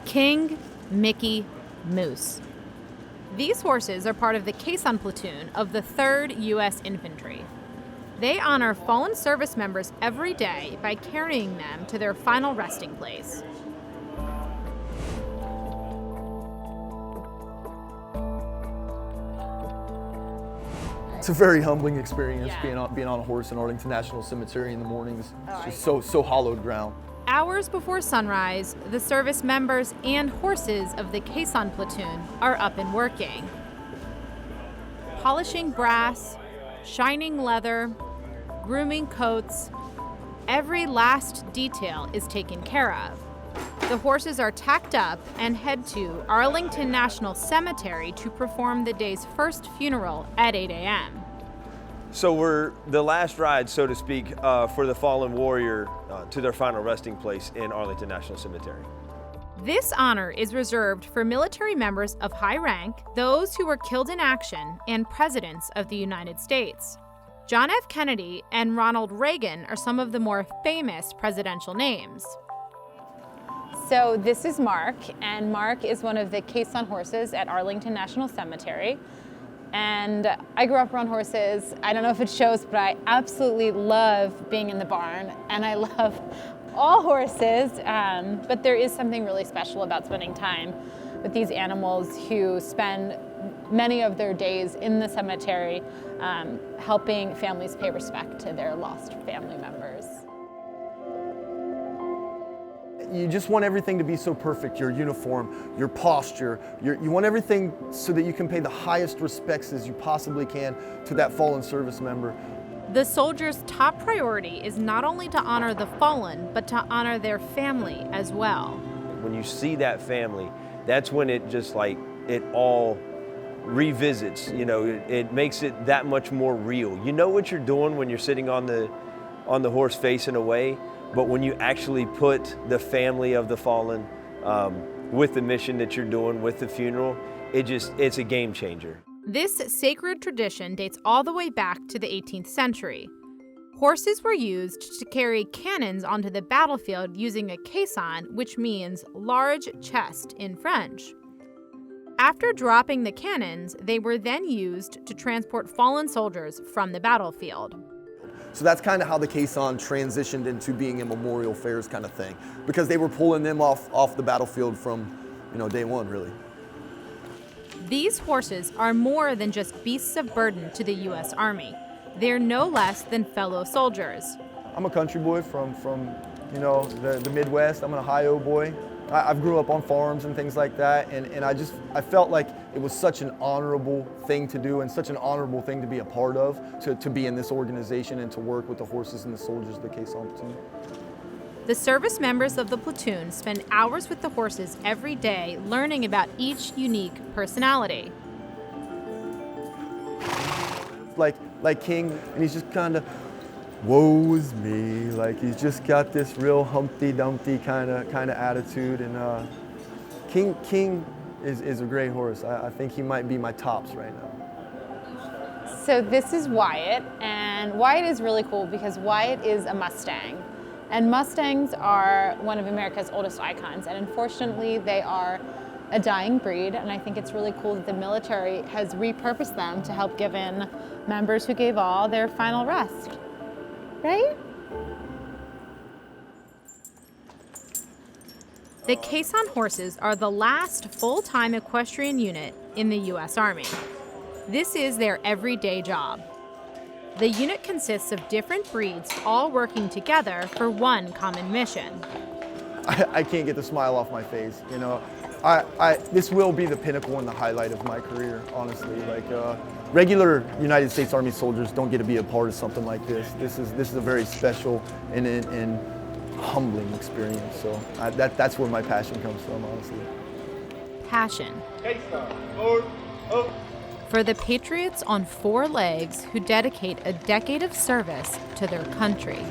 King, Mickey, Moose. These horses are part of the Caisson Platoon of the 3rd U.S. Infantry. They honor fallen service members every day by carrying them to their final resting place. It's a very humbling experience being on a horse in Arlington National Cemetery in the mornings. It's just so hallowed ground. Hours before sunrise, the service members and horses of the Caisson Platoon are up and working. Polishing brass, shining leather, grooming coats, every last detail is taken care of. The horses are tacked up and head to Arlington National Cemetery to perform the day's first funeral at 8 a.m. So we're the last ride, so to speak, for the fallen warrior to their final resting place in Arlington National Cemetery. This honor is reserved for military members of high rank, those who were killed in action, and presidents of the United States. John F. Kennedy and Ronald Reagan are some of the more famous presidential names. So this is Mark, and Mark is one of the Caisson horses at Arlington National Cemetery. And I grew up around horses. I don't know if it shows, but I absolutely love being in the barn, and I love all horses, but there is something really special about spending time with these animals who spend many of their days in the cemetery helping families pay respect to their lost family members. You just want everything to be so perfect, your uniform, your posture. You want everything so that you can pay the highest respects as you possibly can to that fallen service member. The soldiers' top priority is not only to honor the fallen, but to honor their family as well. When you see that family, that's when it just like, it all revisits, you know, it makes it that much more real. You know what you're doing when you're sitting on the horse facing away, but when you actually put the family of the fallen with the mission that you're doing with the funeral, it's a game changer. This sacred tradition dates all the way back to the 18th century. Horses were used to carry cannons onto the battlefield using a caisson, which means large chest in French. After dropping the cannons, they were then used to transport fallen soldiers from the battlefield. So that's kind of how the caisson transitioned into being a memorial fairs kind of thing, because they were pulling them off the battlefield from, day one, really. These horses are more than just beasts of burden to the U.S. Army. They're no less than fellow soldiers. I'm a country boy from the Midwest. I'm an Ohio boy. I grew up on farms and things like that, and I felt like it was such an honorable thing to do and such an honorable thing to be a part of, to be in this organization and to work with the horses and the soldiers of the Caisson Platoon. The service members of the platoon spend hours with the horses every day learning about each unique personality. Like King, and he's just kind of, woe is me, like he's just got this real Humpty Dumpty kind of attitude, and King is a great horse. I think he might be my tops right now. So this is Wyatt, and Wyatt is really cool because Wyatt is a Mustang. And Mustangs are one of America's oldest icons, and unfortunately they are a dying breed, and I think it's really cool that the military has repurposed them to help give in members who gave all their final rest. Right? The Caisson horses are the last full-time equestrian unit in the U.S. Army. This is their everyday job. The unit consists of different breeds all working together for one common mission. I can't get the smile off my face, this will be the pinnacle and the highlight of my career, honestly. Regular United States Army soldiers don't get to be a part of something like this. This is a very special and humbling experience. So that's where my passion comes from, honestly. Passion. For the patriots on 4 legs who dedicate a decade of service to their country.